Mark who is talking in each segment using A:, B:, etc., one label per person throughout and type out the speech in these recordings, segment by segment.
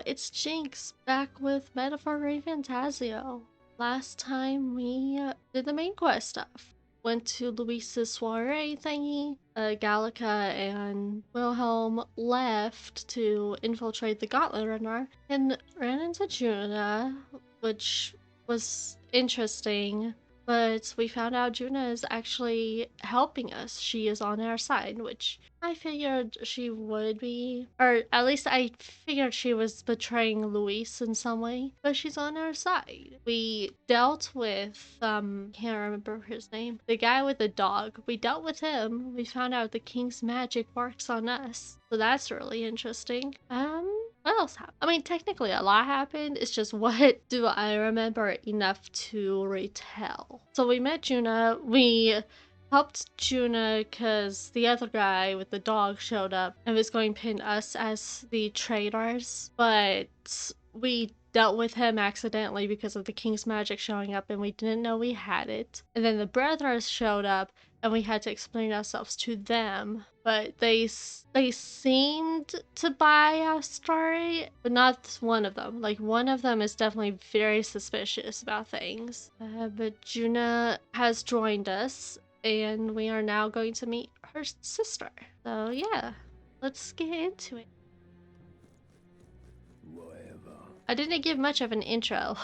A: it's Jinx back with Metaphor Refantazio. Last time we did the main quest stuff. Went to Luis's soiree thingy. Gallica and Wilhelm left to infiltrate the Gauntlet Runner and ran into Juna, which was interesting. But we found out Juna is actually helping us. She is on our side, which I figured she would be. Or at least I figured she was betraying Luis in some way. But she's on our side. We dealt with, can't remember his name. The guy with the dog. We dealt with him. We found out the king's magic works on us. So that's really interesting. What else happened? I mean, technically a lot happened. It's just what do I remember enough to retell? So we met Juna. We helped Juna because the other guy with the dog showed up and was going to pin us as the traitors. But we dealt with him accidentally because of the king's magic showing up and we didn't know we had it. And then the brothers showed up and we had to explain ourselves to them, but they seemed to buy our story, but not one of them. Like, one of them is definitely very suspicious about things. But Juna has joined us, and we are now going to meet her sister. So yeah, let's get into it. I didn't give much of an intro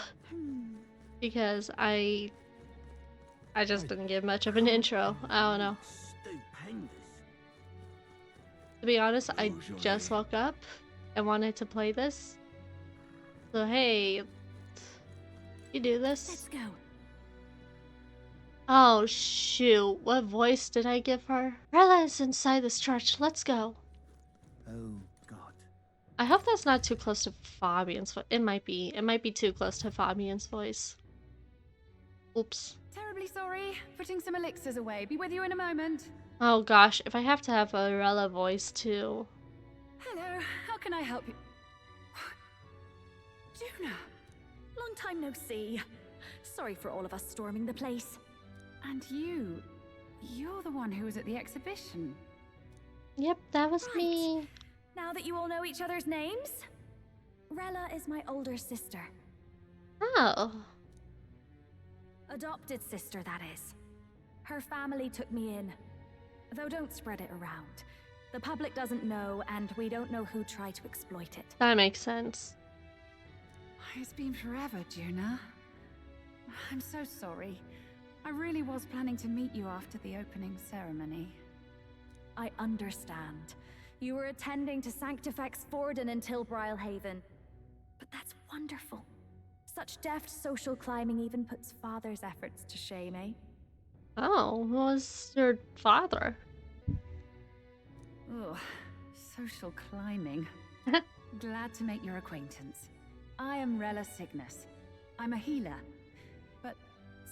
A: because I just didn't give much of an intro. I don't know. To be honest, I just woke up and wanted to play this. So hey, you do this?
B: Let's go.
A: Oh shoot, what voice did I give her? Rella is inside this church, let's go.
C: Oh God.
A: I hope that's not too close to Fabian's voice. It might be too close to Fabian's voice. Oops.
B: Terribly sorry. Putting some elixirs away. Be with you in a moment.
A: Oh gosh, if I have to have a Rella voice too.
B: Hello, how can I help you? Juna! Long time no see. Sorry for all of us storming the place. And you're the one who was at the exhibition.
A: Yep, that was
B: Right.
A: me.
B: Now that you all know each other's names? Rella is my older sister.
A: Oh.
B: Adopted sister, that is. Her family took me in. Though don't spread it around. The public doesn't know, and we don't know who tried to exploit it.
A: That makes sense.
B: It's been forever, Juna. I'm so sorry. I really was planning to meet you after the opening ceremony. I understand. You were attending to Sanctifex Forden in Tilbrile Haven. But that's wonderful. Such deft social climbing even puts father's efforts to shame, eh?
A: Oh, who was your father?
B: Ugh, social climbing. Glad to make your acquaintance. I am Rella Cygnus. I'm a healer. But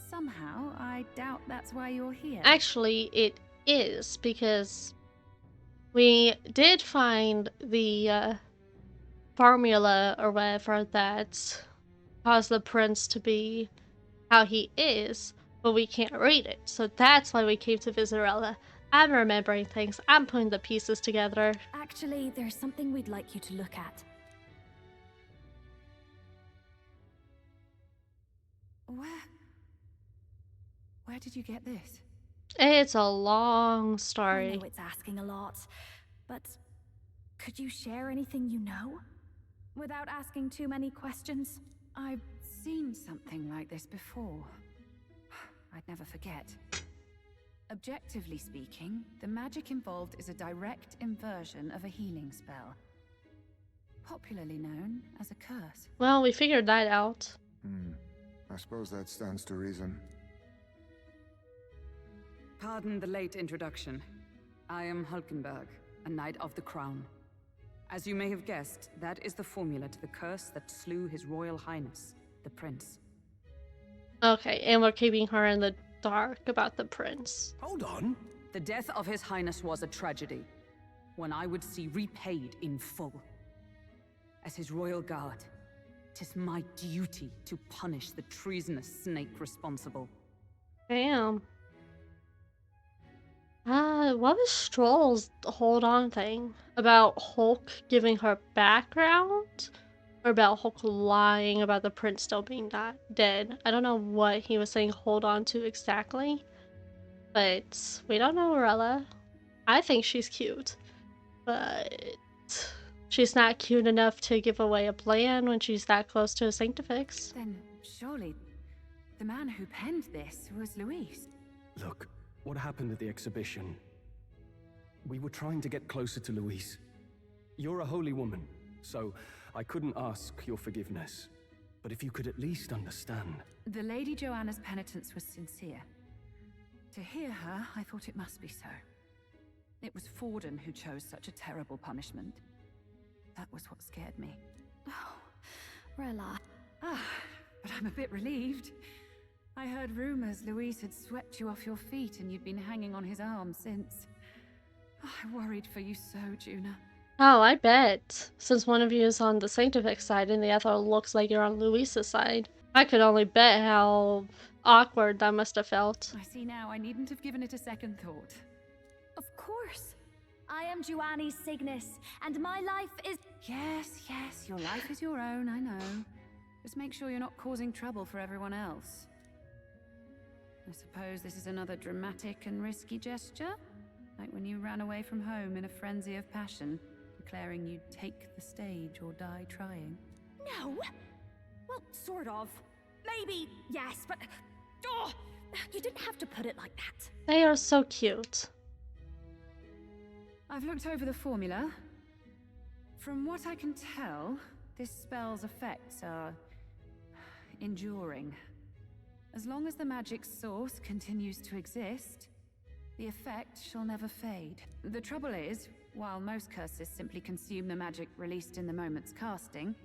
B: somehow, I doubt that's why you're here.
A: Actually, it is, because we did find the formula or whatever that caused the prince to be how he is, but we can't read it. So that's why we came to visit Rella. I'm remembering things. I'm putting the pieces together.
B: Actually, there's something we'd like you to look at. Where did you get this?
A: It's a long
B: I
A: story.
B: know it's asking a lot, but could you share anything you know? Without asking too many questions? I've seen something like this before. I'd never forget. Objectively speaking, the magic involved is a direct inversion of a healing spell. Popularly known as a curse.
A: Well, we figured that out.
C: I suppose that stands to reason.
D: Pardon the late introduction. I am Hulkenberg, a Knight of the Crown. As you may have guessed, that is the formula to the curse that slew His Royal Highness, the Prince.
A: Okay, and we're keeping her in the dark about the prince.
C: Hold on.
D: The death of his highness was a tragedy, one I would see repaid in full. As his royal guard, 'tis my duty to punish the treasonous snake responsible.
A: Damn. What was Stroll's hold on thing about Hulk giving her background? Or about Hulk lying about the prince still being dead. I don't know what he was saying hold on to exactly. But we don't know Rella. I think she's cute. But she's not cute enough to give away a plan when she's that close to a Sanctifix.
B: Then surely the man who penned this was Luis.
E: Look, what happened at the exhibition? We were trying to get closer to Louise. You're a holy woman, so I couldn't ask your forgiveness. But if you could at least understand.
B: The Lady Joanna's penitence was sincere. To hear her, I thought it must be so. It was Forden who chose such a terrible punishment. That was what scared me.
F: Oh, Rella.
B: Ah, but I'm a bit relieved. I heard rumors Luis had swept you off your feet and you'd been hanging on his arm since. Oh, I worried for you so, Juna.
A: Oh, I bet. Since one of you is on the Sanctifix side and the other looks like you're on Luisa's side, I could only bet how awkward that must have felt.
B: I see now I needn't have given it a second thought.
F: Of course. I am Giovanni Cygnus, and my life is...
B: Yes, your life is your own, I know. Just make sure you're not causing trouble for everyone else. I suppose this is another dramatic and risky gesture? Like when you ran away from home in a frenzy of passion, declaring you'd take the stage or die trying.
F: No! Well, sort of. Maybe, yes, but... Oh, you didn't have to put it like that.
A: They are so cute.
B: I've looked over the formula. From what I can tell, this spell's effects are... enduring. As long as the magic source continues to exist, the effect shall never fade. The trouble is, while most curses simply consume the magic released in the moment's casting,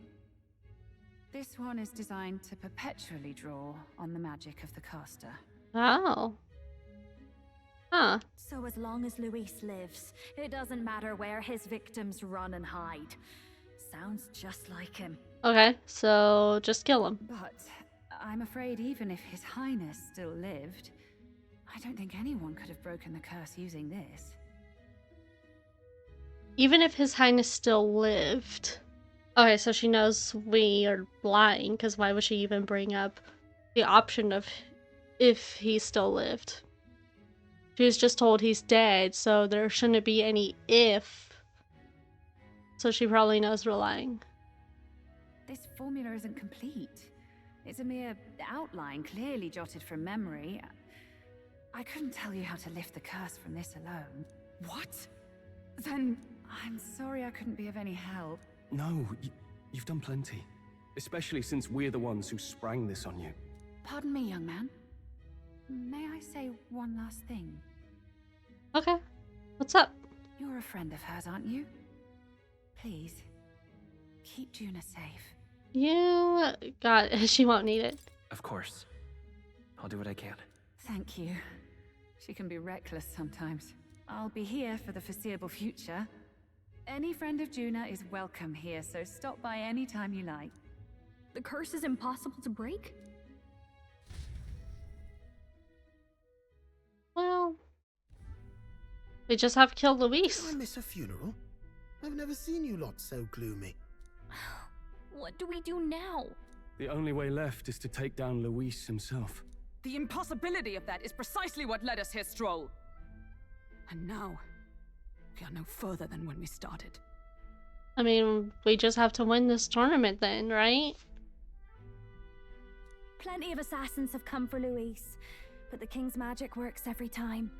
B: this one is designed to perpetually draw on the magic of the caster.
A: Oh. Huh.
F: So as long as Luis lives, it doesn't matter where his victims run and hide. Sounds just like him.
A: Okay, so just kill him.
B: But I'm afraid even if His Highness still lived, I don't think anyone could have broken the curse using this.
A: Even if His Highness still lived. Okay, so she knows we are lying, because why would she even bring up the option of if he still lived? She was just told he's dead, so there shouldn't be any if. So she probably knows we're lying.
B: This formula isn't complete. It's a mere outline, clearly jotted from memory. I couldn't tell you how to lift the curse from this alone. What? Then I'm sorry I couldn't be of any help.
E: No, you've done plenty. Especially since we're the ones who sprang this on you.
B: Pardon me, young man. May I say one last thing?
A: Okay. What's up?
B: You're a friend of hers, aren't you? Please, keep Juna safe.
A: You got it. She won't need it.
G: Of course. I'll do what I can.
B: Thank you. She can be reckless sometimes. I'll be here for the foreseeable future. Any friend of Juna is welcome here, so stop by any time you like.
F: The curse is impossible to break?
A: Well, we just have to kill
H: Did
A: Luis.
H: I miss a funeral? I've never seen you lot so gloomy.
F: What do we do now?
E: The only way left is to take down Luis himself.
D: The impossibility of that is precisely what led us here, Stroll. And now, we are no further than when we started.
A: I mean, we just have to win this tournament then, right?
F: Plenty of assassins have come for Luis, but the king's magic works every time.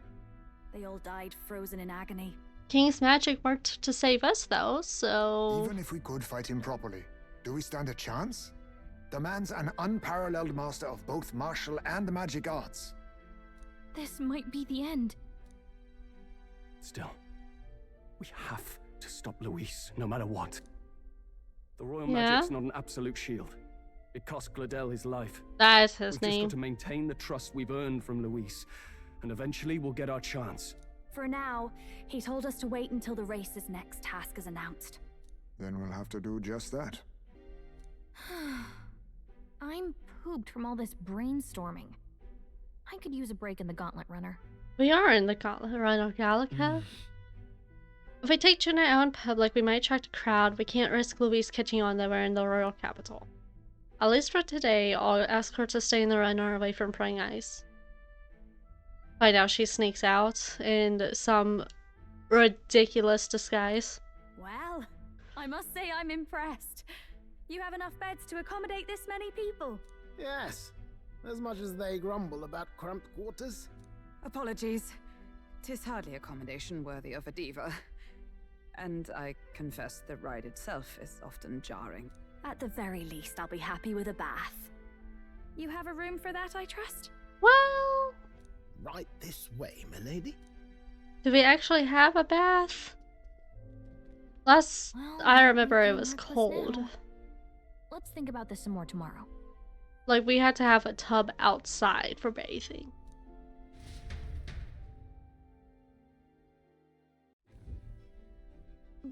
F: They all died frozen in agony.
A: King's magic worked to save us though, so...
C: Even if we could fight him properly, do we stand a chance? The man's an unparalleled master of both martial and magic arts.
F: This might be the end.
E: Still, we have to stop Luis, no matter what. The royal
A: Yeah?
E: magic's not an absolute shield. It cost Gladel his life.
A: That is his
E: We've just
A: name.
E: got to maintain the trust we've earned from Luis, and eventually we'll get our chance.
F: For now, he told us to wait until the race's next task is announced.
C: Then we'll have to do just that.
F: I'm pooped from all this brainstorming. I could use a break in the Gauntlet Runner.
A: We are in the Gauntlet Run of Gallica. If we take Junna out in public, we might attract a crowd. We can't risk Louise catching on that we're in the royal capital. At least for today, I'll ask her to stay in the runner away from prying eyes. Find out she sneaks out in some ridiculous disguise.
B: Well, I must say I'm impressed. You have enough beds to accommodate this many people.
H: Yes, as much as they grumble about cramped quarters.
D: Apologies. 'Tis hardly accommodation worthy of a diva. And I confess the ride itself is often jarring.
B: At the very least, I'll be happy with a bath. You have a room for that, I trust?
A: Well,
H: Right this way, milady.
A: do we actually have a bath? Last
B: Well,
A: I remember it
B: I'm
A: was
B: reckless
A: cold.
B: now. Let's think about this some more tomorrow.
A: Like, we had to have a tub outside for bathing.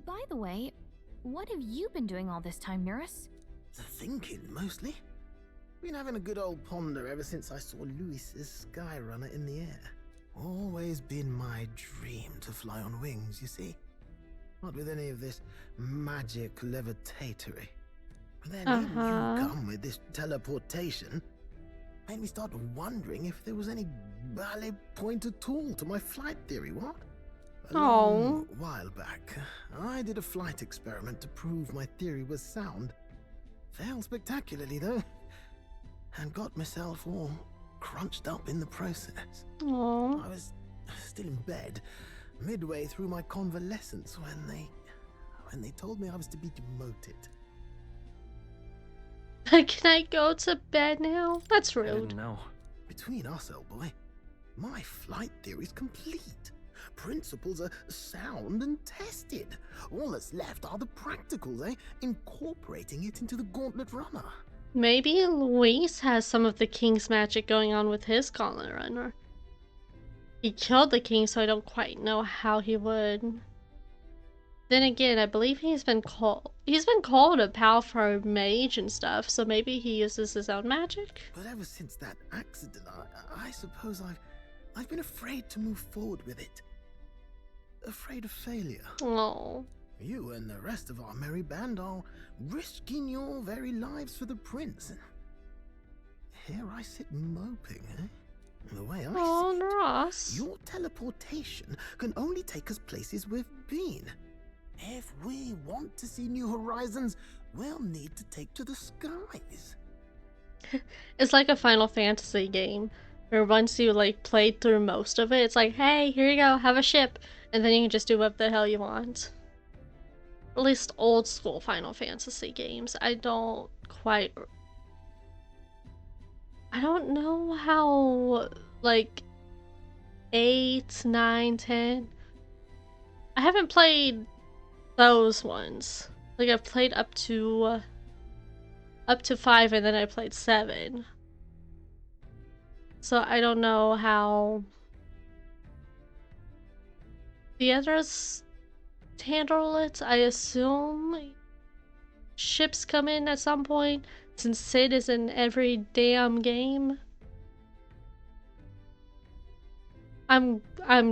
B: By the way, what have you been doing all this time, Nurse?
H: Thinking, mostly. Been having a good old ponder ever since I saw Louis's Skyrunner in the air. Always been my dream to fly on wings, you see. Not with any of this magic levitatory. But then in you come with this teleportation. Made me start wondering if there was any valid point at all to my flight theory, what? A long while back, I did a flight experiment to prove my theory was sound. Failed spectacularly, though. And got myself all crunched up in the process.
A: Aww.
H: I was still in bed, midway through my convalescence, when they told me I was to be demoted.
A: Can I go to bed now? That's
G: I
A: rude.
G: didn't know.
H: Between us, old boy, my flight theory's complete. Principles are sound and tested. All that's left are the practicals, eh? Incorporating it into the Gauntlet Runner.
A: Maybe Luis has some of the king's magic going on with his Gauntlet Runner. He killed the king, so I don't quite know how he would. Then again, I believe he's been called a powerful mage and stuff, so maybe he uses his own magic.
H: But ever since that accident, I suppose I've been afraid to move forward with it. Afraid of failure.
A: Oh.
H: You and the rest of our merry band are risking your very lives for the prince. Here I sit moping, eh? The way I see it,
A: Ross.
H: your teleportation can only take us places we've been. If we want to see new horizons, we'll need to take to the skies.
A: It's like a Final Fantasy game, where once you like played through most of it, it's like, hey, here you go, have a ship, and then you can just do what the hell you want. At least old school Final Fantasy games. I don't know how, like, 8, 9, 10. I haven't played those ones. Like, I've played up to 5, and then I played 7. So I don't know how the others handle it. I assume ships come in at some point, since Sid is in every damn game. I'm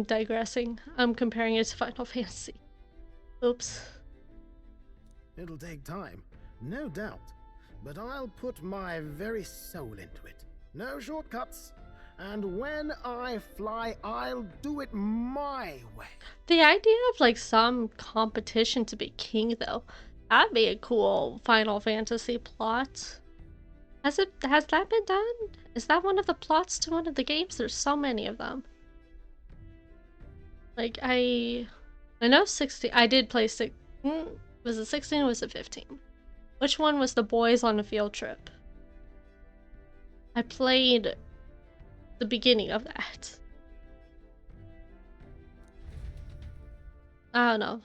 A: digressing. I'm comparing it to Final Fantasy. Oops.
H: It'll take time, no doubt, but I'll put my very soul into it. No shortcuts. And when I fly, I'll do it my way.
A: The idea of like some competition to be king, though, that'd be a cool Final Fantasy plot. Has that been done? Is that one of the plots to one of the games? There's so many of them. Like I know 16. I did play 6. Was it 16 or was it 15? Which one was the boys on a field trip? I played the beginning of that. I don't know.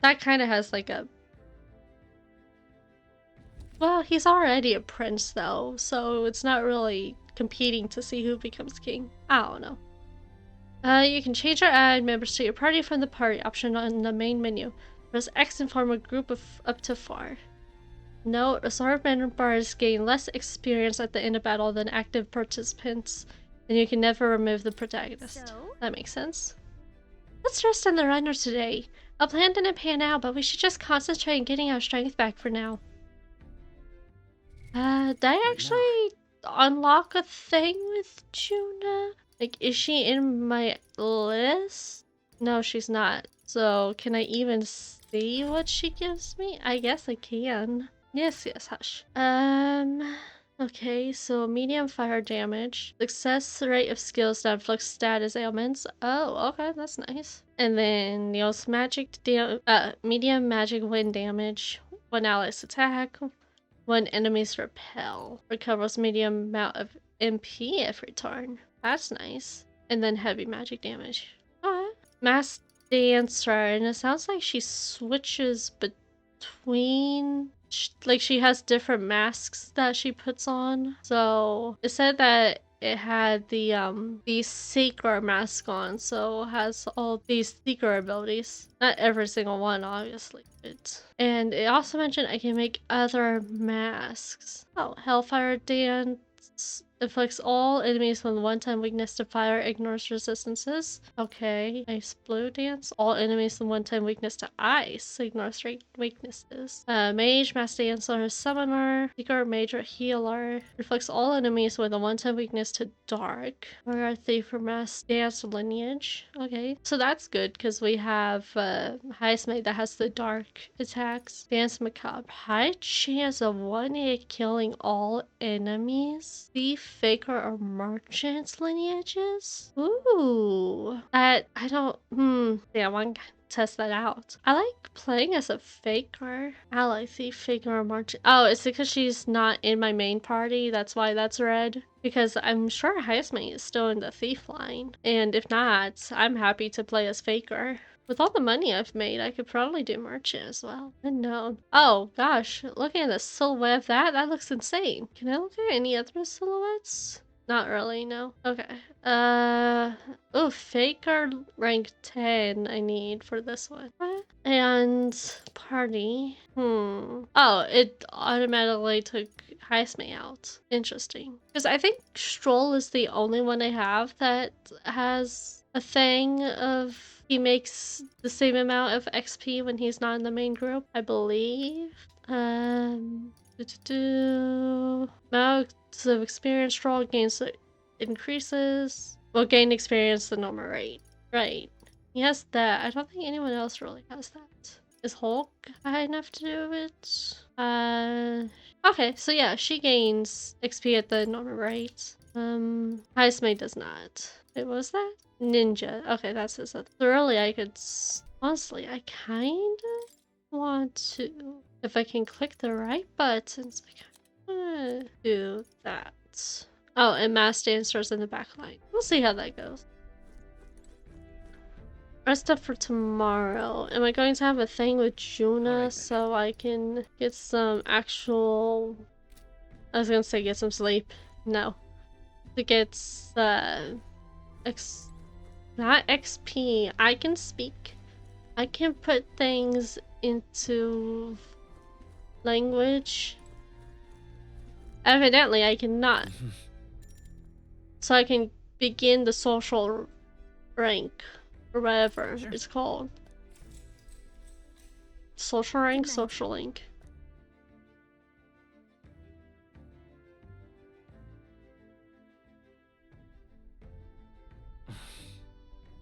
A: That kind of has like a... Well, he's already a prince though, so it's not really competing to see who becomes king. I don't know. You can change or add members to your party from the party option on the main menu. Press X and form a group of up to 4. Note, reserve members gain less experience at the end of battle than active participants, and you can never remove the protagonist.
B: So?
A: That makes sense. Let's rest on the runner today. A plan didn't pan out, but we should just concentrate on getting our strength back for now. Did I actually unlock a thing with Juna? Like, is she in my list? No, she's not. So, can I even see what she gives me? I guess I can. Yes, hush. Okay, so medium fire damage. Success rate of skills that inflict status ailments. Oh, okay, that's nice. And then deals medium magic wind damage. One allies attack. One enemies repel. Recovers medium amount of MP every turn. That's nice. And then heavy magic damage. Alright. Mass Dancer, and it sounds like she switches between... Like, she has different masks that she puts on. So, it said that it had the Seeker mask on, so it has all these Seeker abilities. Not every single one, obviously. And it also mentioned I can make other masks. Oh, Hellfire Dance inflicts all enemies with one-time weakness to fire, ignores resistances. Okay. Ice Blue Dance. All enemies with one-time weakness to ice, ignores weaknesses. Mage, Master Dancer, Summoner, Seeker, Major, Healer. Inflicts all enemies with a one-time weakness to dark. Or Thief or Mass Dance lineage. Okay. So that's good because we have Highest Mage that has the dark attacks. Dance Macabre. High chance of one hit killing all enemies. Thief, Faker, or Merchant's lineages? Ooh. I don't... Yeah, one can test that out. I like playing as a Faker. Ally, Thief, Faker, or Merchant. Oh, it's because she's not in my main party. That's why that's red. Because I'm sure Highest Mate is still in the Thief line. And if not, I'm happy to play as Faker. With all the money I've made, I could probably do Merchant as well. Unknown. Oh, gosh. Looking at the silhouette of that looks insane. Can I look at any other silhouettes? Not really, no. Okay. Oh, Faker rank 10 I need for this one. What? And party. Oh, it automatically took Highest Mate out. Interesting. Because I think Stroll is the only one I have that has a thing of he makes the same amount of XP when he's not in the main group, I believe. Amounts of experience Stroll gains increases. Will gain experience the normal rate. Right. He has that. I don't think anyone else really has that. Is Hulk high enough to do it? Okay, so yeah, she gains XP at the normal rate. Highest Mate does not. Wait, what was that? Ninja. Okay, that's his other. So really, I could... Honestly, I kind of want to... If I can click the right buttons, I kind of want to do that. Oh, and Mass Dancers in the back line. We'll see how that goes. Rest up for tomorrow. Am I going to have a thing with Juna so I can get some actual... I was gonna say get some sleep. No. To get not XP. I can speak. I can put things into language. Evidently, I cannot. So I can begin the social rank. Or whatever it's called. Social rank, social link.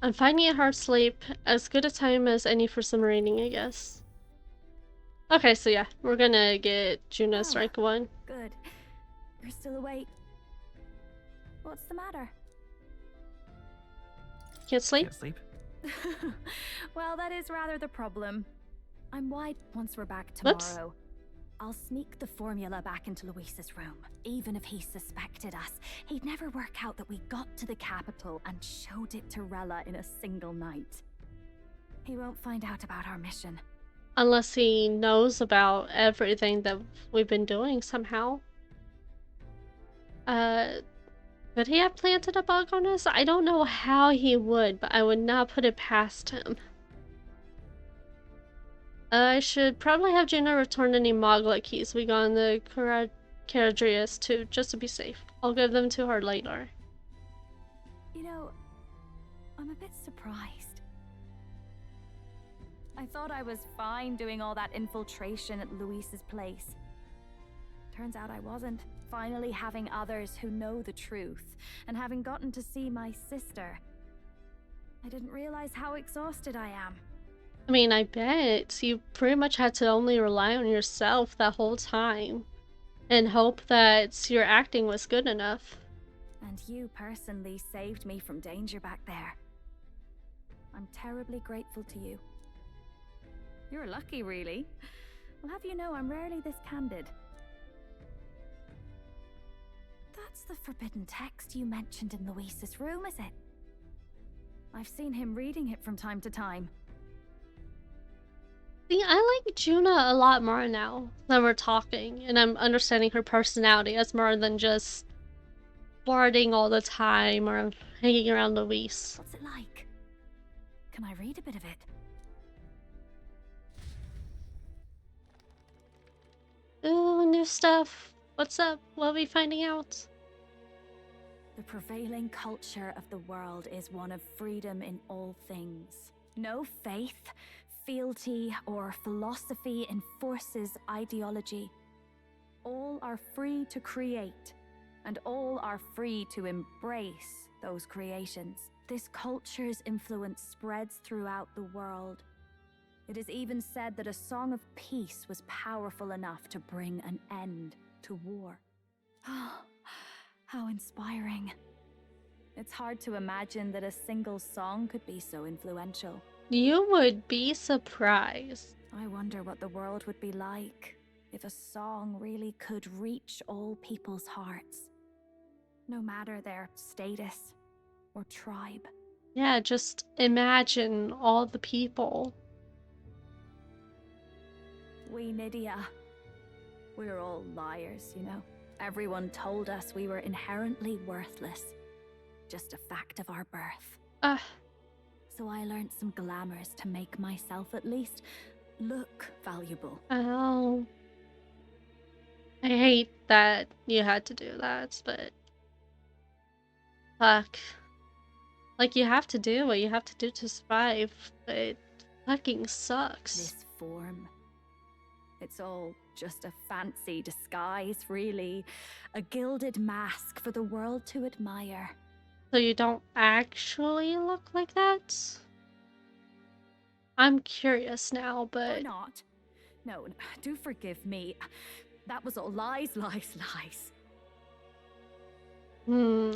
A: I'm finding it hard to sleep. As good a time as any for some reading, I guess. Okay, so yeah, we're gonna get Juna's rank 1.
B: Good. You're still awake. What's the matter?
A: Can't sleep?
G: Can't sleep?
B: Well, that is rather the problem. I'm wide once we're back tomorrow.
A: Whoops.
B: I'll sneak the formula back into Luis's room. Even if he suspected us, he'd never work out that we got to the capital and showed it to Rella in a single night. He won't find out about our mission.
A: Unless he knows about everything that we've been doing somehow. Could he have planted a bug on us? I don't know how he would, but I would not put it past him. I should probably have Juna return any Moglet keys we got in the Caradrius too, just to be safe. I'll give them to her later.
B: You know, I'm a bit surprised. I thought I was fine doing all that infiltration at Luis's place. Turns out I wasn't. Finally having others who know the truth, and having gotten to see my sister. I didn't realize how exhausted I am.
A: I mean, I bet you pretty much had to only rely on yourself that whole time and hope that your acting was good enough.
B: And you personally saved me from danger back there. I'm terribly grateful to you. You're lucky, really. I'll have you know I'm rarely this candid. That's the forbidden text you mentioned in Luis's room, is it? I've seen him reading it from time to time.
A: See, I like Juna a lot more now that we're talking, and I'm understanding her personality as more than just barding all the time or hanging around Luis.
B: What's it like? Can I read a bit of it?
A: Ooh, new stuff. What's up? What are we finding out?
B: The prevailing culture of the world is one of freedom in all things. No faith, fealty, or philosophy enforces ideology. All are free to create, and all are free to embrace those creations. This culture's influence spreads throughout the world. It is even said that a song of peace was powerful enough to bring an end to war. How inspiring. It's hard to imagine that a single song could be so influential.
A: You would be surprised.
B: I wonder what the world would be like if a song really could reach all people's hearts, no matter their status or tribe.
A: Yeah, just imagine all the people.
B: We Nydia, we're all liars, you know. Everyone told us we were inherently worthless. Just a fact of our birth. So I learned some glamours to make myself at least look valuable.
A: Oh. I hate that you had to do that, but... Fuck. Like, you have to do what you have to do to survive, but it fucking sucks.
B: This form. It's all just a fancy disguise, really. A gilded mask for the world to admire.
A: So you don't actually look like that? I'm curious now, but...
B: Or not. No, do forgive me. That was all lies, lies, lies.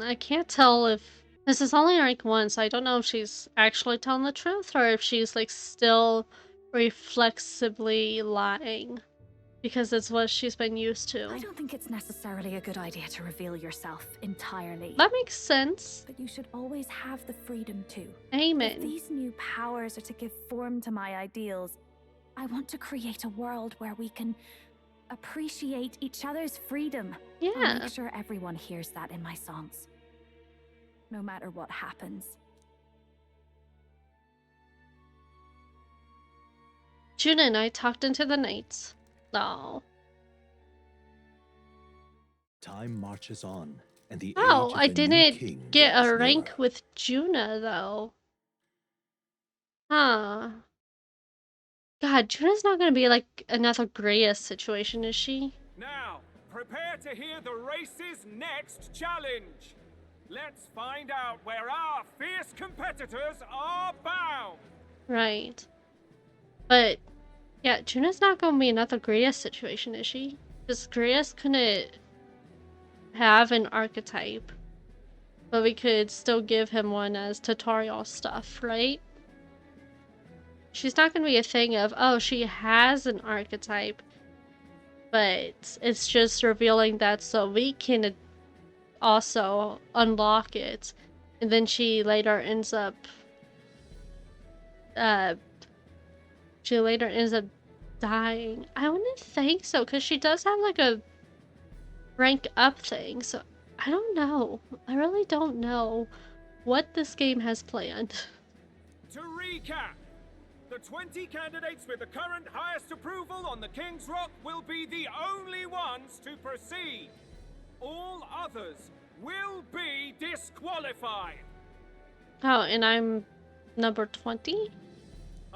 A: I can't tell if... This is only rank 1, so I don't know if she's actually telling the truth or if she's, like, still reflexively lying. Because it's what she's been used to.
B: I don't think it's necessarily a good idea to reveal yourself entirely.
A: That makes sense.
B: But you should always have the freedom to.
A: Amen.
B: If these new powers are to give form to my ideals, I want to create a world where we can appreciate each other's freedom.
A: Yeah.
B: I'll make sure everyone hears that in my songs. No matter what happens.
A: Juna and I talked into the night. No.
I: Time marches on, and the
A: Oh,
I: age of
A: I
I: the new king
A: didn't get
I: draws
A: a rank
I: nearer.
A: with Juna, though. Huh. God, Juna's not gonna be like another Greus situation, is she?
J: Now, prepare to hear the race's next challenge. Let's find out where our fierce competitors are bound.
A: Right. But, yeah, Juna's not gonna be another Greus situation, is she? Because Greus couldn't have an archetype. But we could still give him one as tutorial stuff, right? She's not gonna be a thing of, oh, she has an archetype, but it's just revealing that so we can also unlock it, and then she later ends up dying. I wouldn't think so, because she does have like a rank up thing, so I don't know. I really don't know what this game has planned.
J: To recap, the 20 candidates with the current highest approval on the King's Rock will be the only ones to proceed. All others will be disqualified.
A: Oh, and I'm number 20?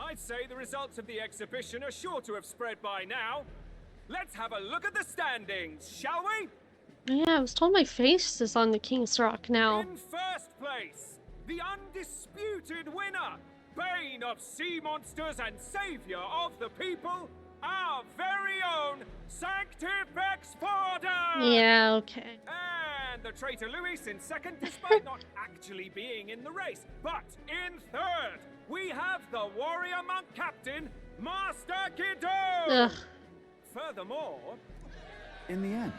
J: I'd say the results of the exhibition are sure to have spread by now. Let's have a look at the standings, shall we?
A: Yeah, I was told my face is on the King's Rock now.
J: In first place, the undisputed winner, bane of sea monsters and savior of the people, our very own Sanctifex Porter!
A: Yeah, okay.
J: And the traitor Luis in second, despite not actually being in the race. But in third, we have the warrior monk captain, Master Guido!
A: Ugh.
J: Furthermore...
K: In the end,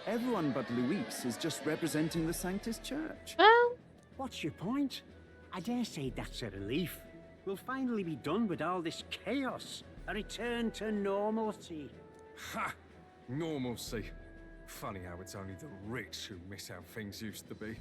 K: everyone but Luis is just representing the Sanctus Church.
A: Well...
L: What's your point? I dare say that's a relief. We'll finally be done with all this chaos. A return to normalcy.
M: Ha! Normalcy. Funny how it's only the rich who miss how things used to be.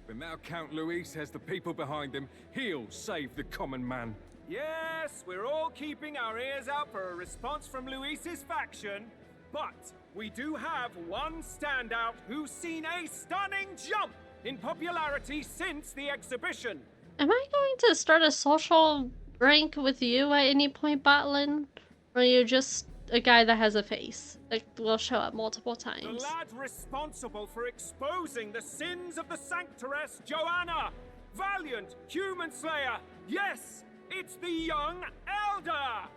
M: But now Count Luis has the people behind him. He'll save the common man.
J: Yes, we're all keeping our ears out for a response from Luis's faction. But we do have one standout who's seen a stunning jump in popularity since the exhibition.
A: Am I going to start a social rank with you at any point, Botlin? Or are you just a guy that has a face that will show up multiple times?
J: The lad responsible for exposing the sins of the Sanctoress Joanna! Valiant human slayer! Yes, it's the young elder!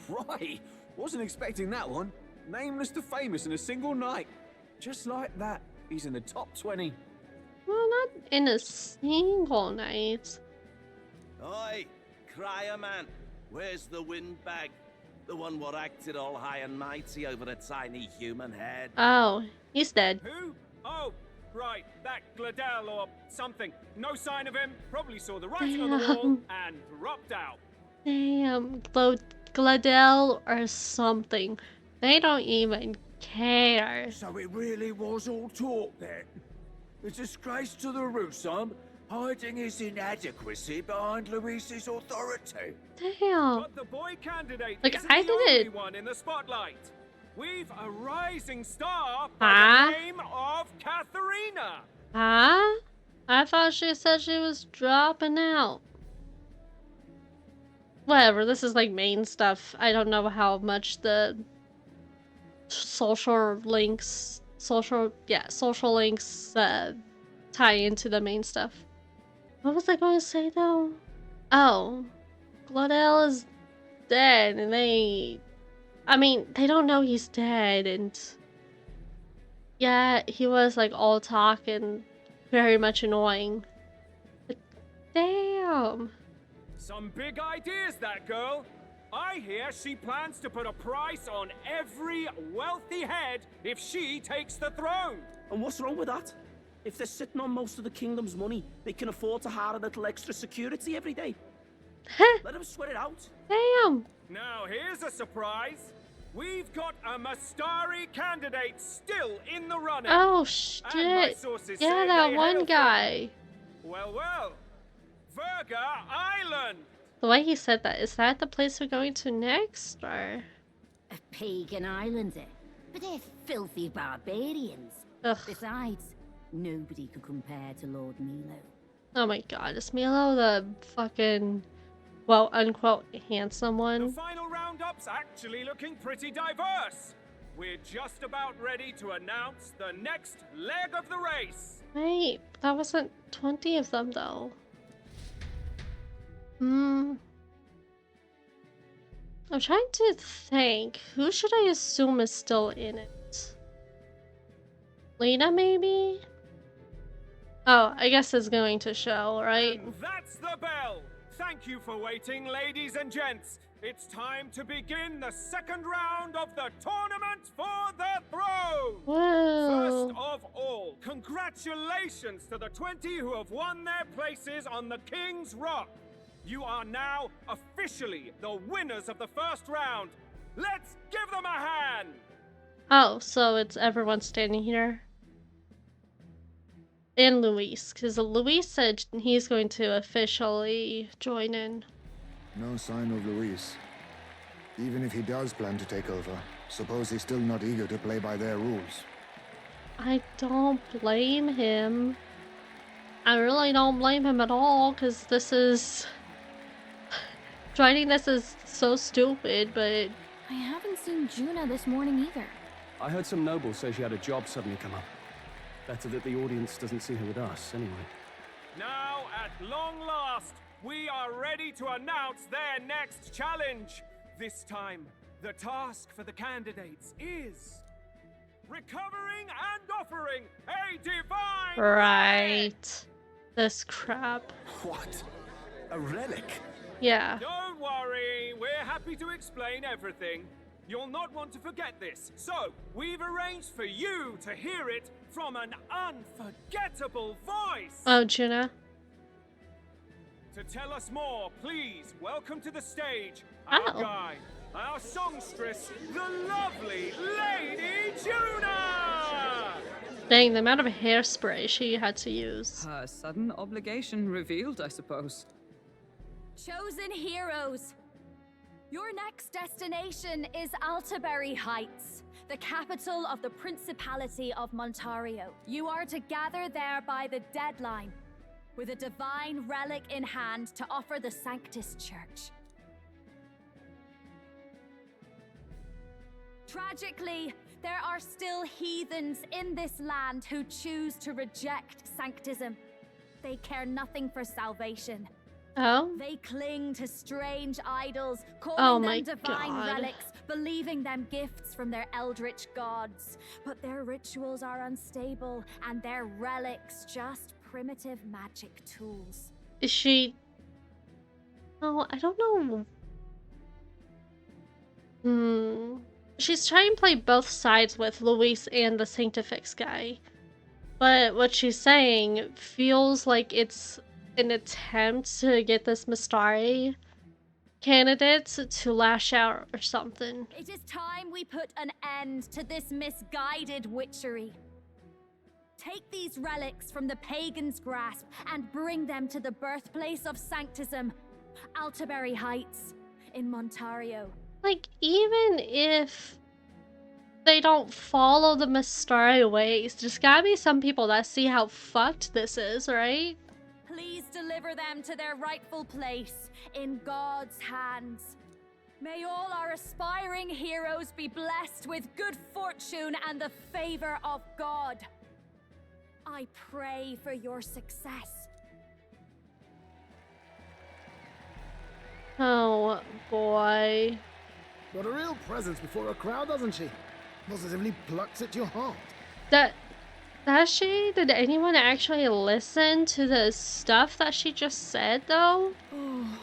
K: Right! Wasn't expecting that one. Nameless to famous in a single night. Just like that, he's in the top 20.
A: Well, not in a single night.
N: Oi, crier man, where's the windbag? The one what acted all high and mighty over a tiny human head.
A: Oh, he's dead.
J: Who? Oh, right, that Gladell or something. No sign of him, probably saw the writing on the wall and dropped out.
A: Damn, Gladell or something. They don't even care.
K: So it really was all talk then? A disgrace to the Rusum, hiding his inadequacy behind Luis's authority.
A: Damn.
J: But the boy candidate
A: Like,
J: isn't
A: I
J: the only
A: didn't...
J: one in the spotlight. We've a rising star by the name of Katharina.
A: Huh? I thought she said she was dropping out. Whatever, this is like main stuff. I don't know how much the social links tie into the main stuff. What was I going to say though? Oh, Gladell is dead, and they don't know he's dead, and yeah, he was like all talk and very much annoying. But damn.
J: Some big ideas, that girl. I hear she plans to put a price on every wealthy head if she takes the throne.
O: And what's wrong with that? If they're sitting on most of the kingdom's money, they can afford to hire a little extra security every day. Let them sweat it out.
A: Damn.
J: Now here's a surprise. We've got a Mastari candidate still in the running.
A: Oh shit. Yeah, that one guy.
J: Well, Verga Island.
A: The way he said that, is that the place we're going to next, or?
P: A pagan island, eh? But they're filthy barbarians.
A: Ugh.
P: Besides, nobody could compare to Lord Milo.
A: Oh my god, is Milo the fucking, well, unquote, handsome one?
J: The final roundup's actually looking pretty diverse. We're just about ready to announce the next leg of the race.
A: Wait, that wasn't 20 of them though. I'm trying to think. Who should I assume is still in it? Lena, maybe? Oh, I guess it's going to show, right?
J: And that's the bell! Thank you for waiting, ladies and gents. It's time to begin the second round of the tournament for the throne!
A: Whoa.
J: First of all, congratulations to the 20 who have won their places on the King's Rock. You are now officially the winners of the first round. Let's give them a hand!
A: Oh, so it's everyone standing here? And Luis, because Luis said he's going to officially join in.
C: No sign of Luis. Even if he does plan to take over, suppose he's still not eager to play by their rules.
A: I don't blame him. I really don't blame him at all, because this is finding this is so stupid, but
B: I haven't seen Juna this morning either.
E: I heard some nobles say she had a job suddenly come up. Better that the audience doesn't see her with us, anyway.
J: Now, at long last, we are ready to announce their next challenge. This time, the task for the candidates is recovering and offering a divine
A: right. This crap.
K: What? A relic?
A: Yeah.
J: Don't worry, we're happy to explain everything. You'll not want to forget this, so we've arranged for you to hear it from an unforgettable voice.
A: Oh, Juna.
J: To tell us more, please welcome to the stage our guide, our songstress, the lovely Lady Juna!
A: Dang, the amount of hairspray she had to use.
D: Her sudden obligation revealed, I suppose.
F: Chosen heroes, your next destination is Altaberry Heights, the capital of the Principality of Montario. You are to gather there by the deadline, with a divine relic in hand to offer the Sanctus Church. Tragically, there are still heathens in this land who choose to reject Sanctism. They care nothing for salvation.
A: Oh?
F: They cling to strange idols,
A: Oh
F: calling
A: my
F: them divine
A: God.
F: relics, believing them gifts from their eldritch gods. But their rituals are unstable, and their relics just primitive magic tools.
A: Is she... Oh, I don't know. She's trying to play both sides with Luis and the Sanctifex guy. But what she's saying feels like it's an attempt to get this Mistari candidate to lash out or something.
F: It is time we put an end to this misguided witchery. Take these relics from the pagan's grasp and bring them to the birthplace of Sanctism, Altaberry Heights, in Montario.
A: Like, even if they don't follow the Mistari ways, there's gotta be some people that see how fucked this is, right?
F: Please deliver them to their rightful place in God's hands. May all our aspiring heroes be blessed with good fortune and the favor of God. I pray for your success.
A: Oh, boy.
H: Got a real presence before a crowd, doesn't she? Positively plucks at your heart.
A: Does she? Did anyone actually listen to the stuff that she just said, though?
B: Oh.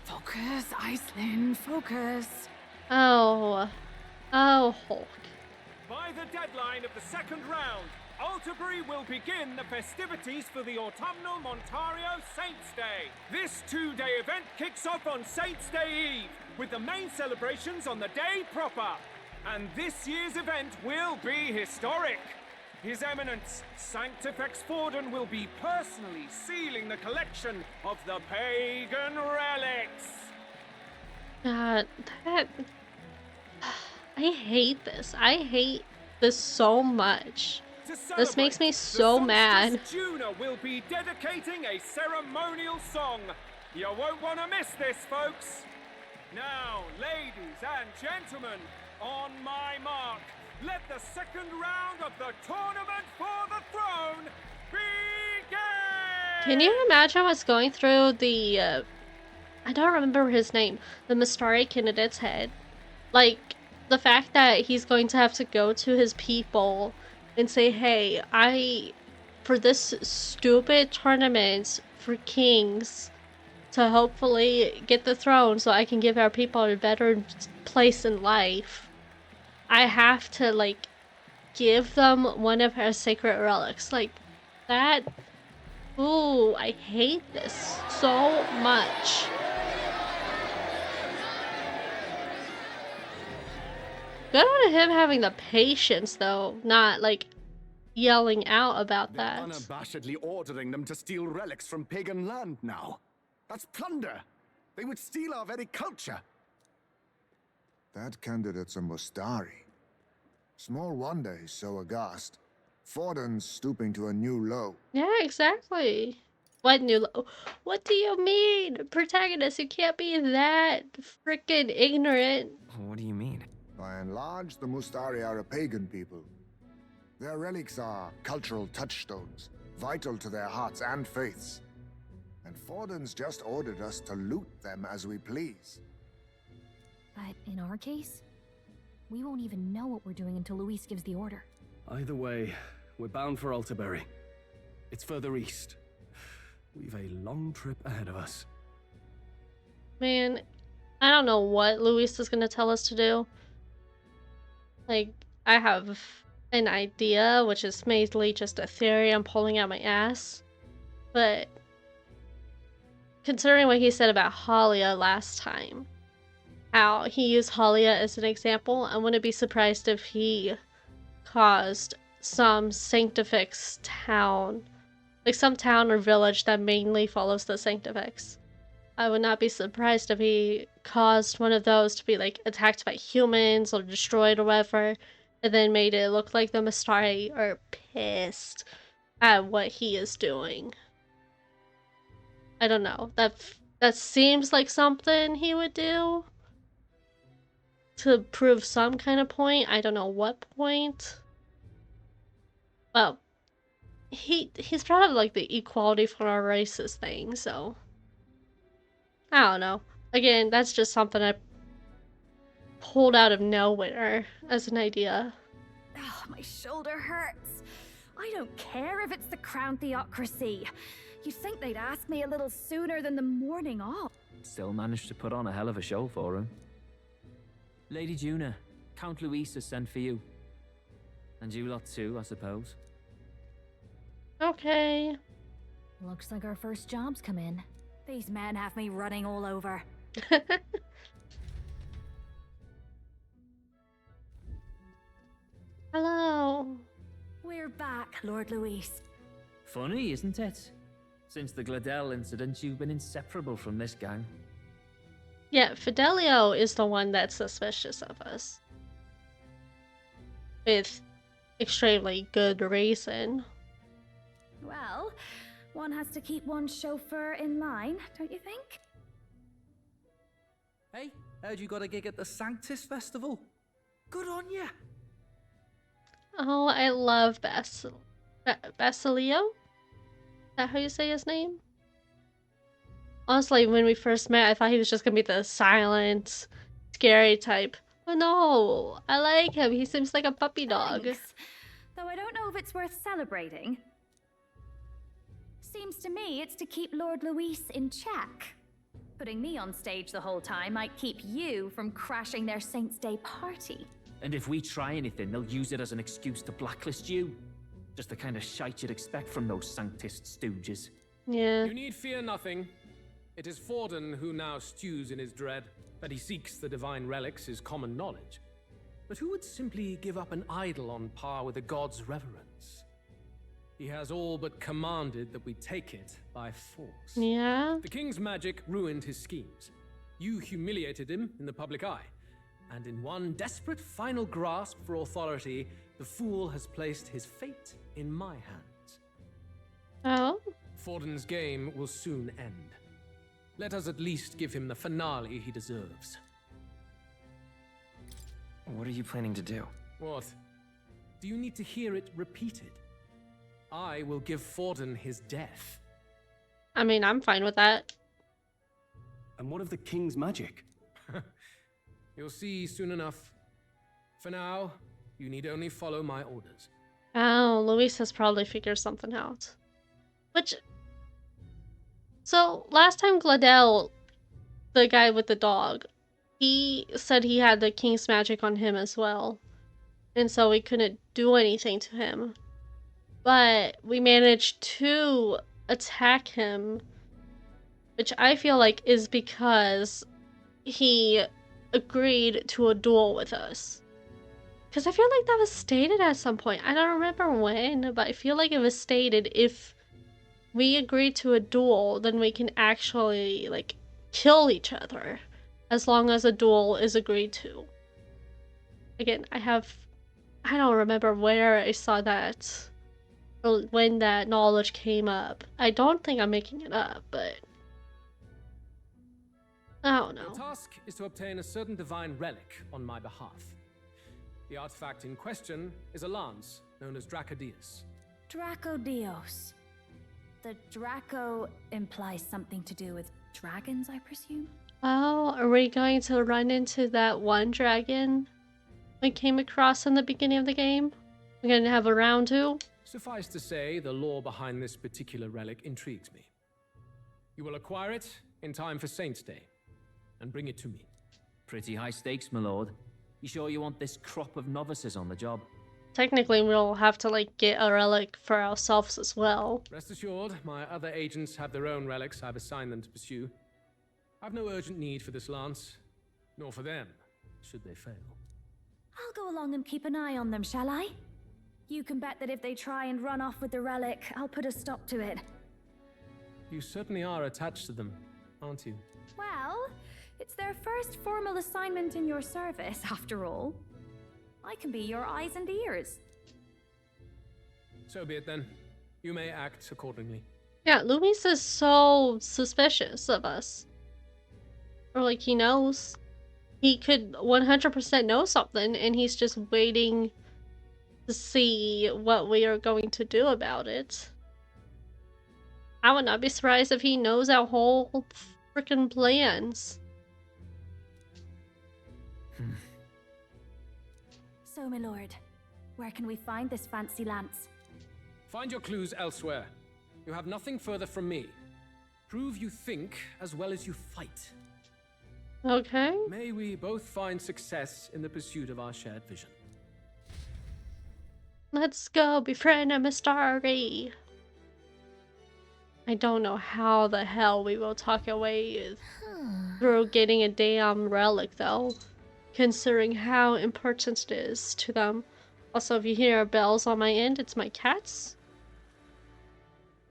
B: Focus, Iceland, focus.
A: Oh. Oh, Hulk.
J: By the deadline of the second round, Altaberry will begin the festivities for the autumnal Montario Saints' Day. This two-day event kicks off on Saints' Day Eve, with the main celebrations on the day proper. And this year's event will be historic. His Eminence, Sanctifex Forden, will be personally sealing the collection of the pagan relics.
A: God, I hate this. I hate this so much. This makes me so mad.
J: Juna will be dedicating a ceremonial song. You won't want to miss this, folks. Now, ladies and gentlemen, on my mark, let the second round of the tournament for the throne begin!
A: Can you imagine what's going through the, I don't remember his name, the Mistari candidate's head? Like, the fact that he's going to have to go to his people and say, hey, for this stupid tournament for kings, to hopefully get the throne so I can give our people a better place in life, I have to, like, give them one of our sacred relics. Like, that... Ooh, I hate this so much. Good on him having the patience, though, not, like, yelling out about that.
C: Unabashedly ordering them to steal relics from pagan land now. That's plunder. They would steal our very culture. That candidate's a Mustari. Small wonder he's so aghast. Forden's stooping to a new low.
A: Yeah, exactly. What new What do you mean? Protagonist, you can't be that freaking ignorant.
G: What do you mean?
C: By and large, the Mustari are a pagan people. Their relics are cultural touchstones, vital to their hearts and faiths. And Forden's just ordered us to loot them as we please.
B: But in our case, we won't even know what we're doing until Luis gives the order.
E: Either way, we're bound for Altaberry. It's further east. We've a long trip ahead of us.
A: Man, I don't know what Luis is gonna tell us to do. Like, I have an idea, which is mainly just a theory I'm pulling out my ass. But considering what he said about Halia last time, how he used Halia as an example, I wouldn't be surprised if he caused some Sanctifex town, like some town or village that mainly follows the Sanctifex. I would not be surprised if he caused one of those to be like attacked by humans or destroyed or whatever, and then made it look like the Mustari are pissed at what he is doing. I don't know. That seems like something he would do to prove some kind of point. I don't know what point. Well, he's proud of like the equality for our races thing, so I don't know. Again, that's just something I pulled out of nowhere as an idea.
B: Oh, my shoulder hurts. I don't care if it's the Crown Theocracy. You'd think they'd ask me a little sooner than the morning off.
G: Still managed to put on a hell of a show for him. Lady Juna, Count Luis has sent for you. And you lot too, I suppose.
A: Okay.
B: Looks like our first job's come in. These men have me running all over.
A: Hello.
B: We're back, Lord Luis.
G: Funny, isn't it? Since the Gladel incident, you've been inseparable from this gang.
A: Yeah, Fidelio is the one that's suspicious of us. With extremely good reason.
B: Well, one has to keep one's chauffeur in line, don't you think?
Q: Hey, heard you got a gig at the Sanctus Festival? Good on ya!
A: Oh, I love Basilio? Is that how you say his name? Honestly, when we first met, I thought he was just gonna be the silent, scary type. But no, I like him. He seems like a puppy dog.
B: Thanks. Though I don't know if it's worth celebrating. Seems to me it's to keep Lord Luis in check. Putting me on stage the whole time might keep you from crashing their Saints' Day party.
G: And if we try anything, they'll use it as an excuse to blacklist you. Just the kind of shite you'd expect from those Sanctist stooges.
A: Yeah.
J: You need fear nothing. It is Forden who now stews in his dread. That he seeks the divine relics is common knowledge. But who would simply give up an idol on par with a god's reverence? He has all but commanded that we take it by force.
A: Yeah?
J: The king's magic ruined his schemes. You humiliated him in the public eye. And in one desperate final grasp for authority, the fool has placed his fate in my hands.
A: Oh?
J: Forden's game will soon end. Let us at least give him the finale he deserves.
G: What are you planning to do?
J: What? Do you need to hear it repeated? I will give Forden his death.
A: I mean, I'm fine with that.
E: And what of the king's magic?
J: You'll see soon enough. For now, you need only follow my orders.
A: Oh, Luis has probably figured something out. Which... So, last time Gladel, the guy with the dog, he said he had the king's magic on him as well. And so we couldn't do anything to him. But we managed to attack him, which I feel like is because he agreed to a duel with us. Because I feel like that was stated at some point. I don't remember when, but I feel like it was stated if we agree to a duel, then we can actually, like, kill each other. As long as a duel is agreed to. Again, I don't remember where I saw that or when that knowledge came up. I don't think I'm making it up, but I don't know.
R: Your task is to obtain a certain divine relic on my behalf. The artifact in question is a lance known as Dracodius.
B: Dracodios. The Draco implies something to do with dragons, I presume?
A: Oh, are we going to run into that one dragon we came across in the beginning of the game? We're going to have a round 2?
R: Suffice to say, the lore behind this particular relic intrigues me. You will acquire it in time for Saint's Day, and bring it to me.
G: Pretty high stakes, my lord. You sure you want this crop of novices on the job?
A: Technically, we'll have to, like, get a relic for ourselves as well.
R: Rest assured, my other agents have their own relics I've assigned them to pursue. I've no urgent need for this lance, nor for them, should they fail.
B: I'll go along and keep an eye on them, shall I? You can bet that if they try and run off with the relic, I'll put a stop to it.
R: You certainly are attached to them, aren't you?
B: Well, it's their first formal assignment in your service, after all. I can be your eyes and ears.
R: So be it then. You may act accordingly.
A: Yeah, Luis is so suspicious of us. Or like he knows. He could 100% know something and he's just waiting to see what we are going to do about it. I would not be surprised if he knows our whole freaking plans.
B: So, my lord, where can we find this fancy lance?
R: Find your clues elsewhere. You have nothing further from me. Prove you think as well as you fight.
A: Okay.
R: May we both find success in the pursuit of our shared vision.
A: Let's go befriend a Mistari. I don't know how the hell we will talk away through getting a damn relic though, considering how important it is to them. Also, if you hear bells on my end, it's my cats.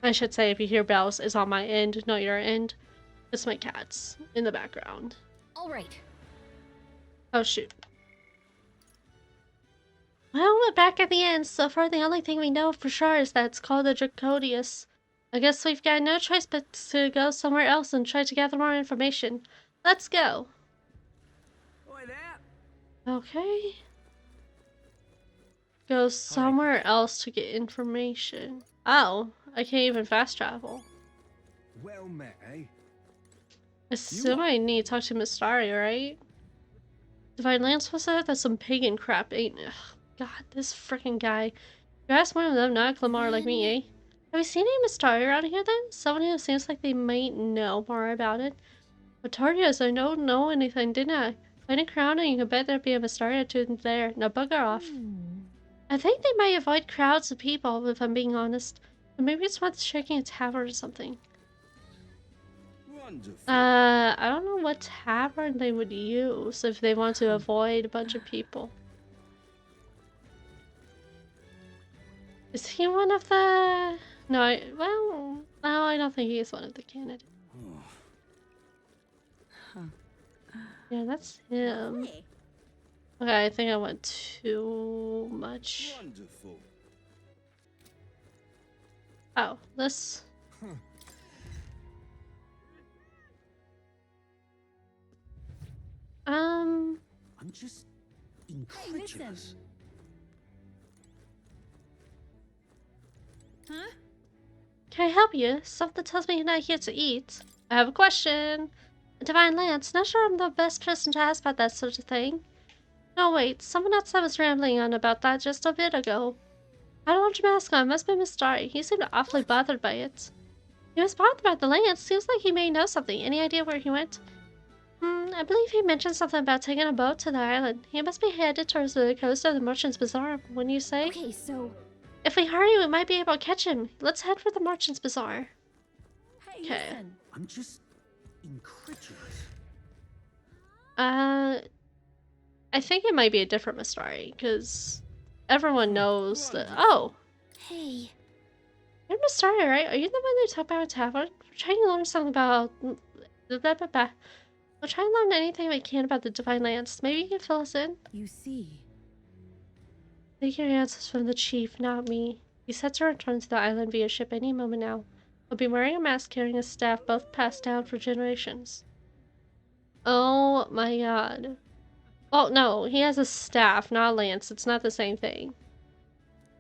A: I should say if you hear bells, it's on my end, not your end. It's my cats in the background.
F: All right.
A: Oh shoot. Well, we're back at the end. So far, the only thing we know for sure is that it's called the Dracodius. I guess we've got no choice but to go somewhere else and try to gather more information. Let's go. Okay. Go somewhere else to get information. Oh, I can't even fast travel.
K: Well met, eh?
A: Assume I need to talk to Mistari, right? Divine Lance was that? That's some pagan crap, ain't it? Ugh, God, this freaking guy. You ask one of them, not a Clamar like me, eh? Have you seen any Mistari around here then? Someone who seems like they might know more about it. Notorious, I don't know anything, didn't I? Find a crown and you can bet there'd be a Mistari or two there. Now bugger off. I think they might avoid crowds of people, if I'm being honest. But maybe it's worth checking a tavern or something.
K: Wonderful.
A: I don't know what tavern they would use if they want to avoid a bunch of people. Is he one of the... No, I don't think he's one of the candidates. Yeah, that's him. Okay, I think I went too much.
K: Wonderful.
A: Oh, this...
L: I'm just incredulous.
F: Huh?
A: Can I help you? Something tells me you're not here to eat. I have a question. Divine Lance, not sure I'm the best person to ask about that sort of thing. No, wait, someone outside was rambling on about that just a bit ago. I don't want your mask on, must be Mistari. He seemed awfully bothered by it. He was bothered about the Lance. Seems like he may know something. Any idea where he went? I believe he mentioned something about taking a boat to the island. He must be headed towards the coast of the Merchant's Bazaar, wouldn't you say?
F: Okay, so...
A: If we hurry, we might be able to catch him. Let's head for the Merchant's Bazaar.
F: Hey,
A: Okay.
F: listen.
L: I'm just incredulous.
A: I think it might be a different Mistari, because everyone knows that... Oh!
F: Hey.
A: You're Mistari, right? Are you the one who talked about a tavern? We're trying to learn something about... We're trying to learn anything we can about the Divine Lance. Maybe you can fill us in?
B: You see.
A: Take your answers from the chief, not me. He's set to return to the island via ship any moment now. He'll be wearing a mask, carrying a staff, both passed down for generations. Oh my god. Oh no, he has a staff, not a lance. It's not the same thing.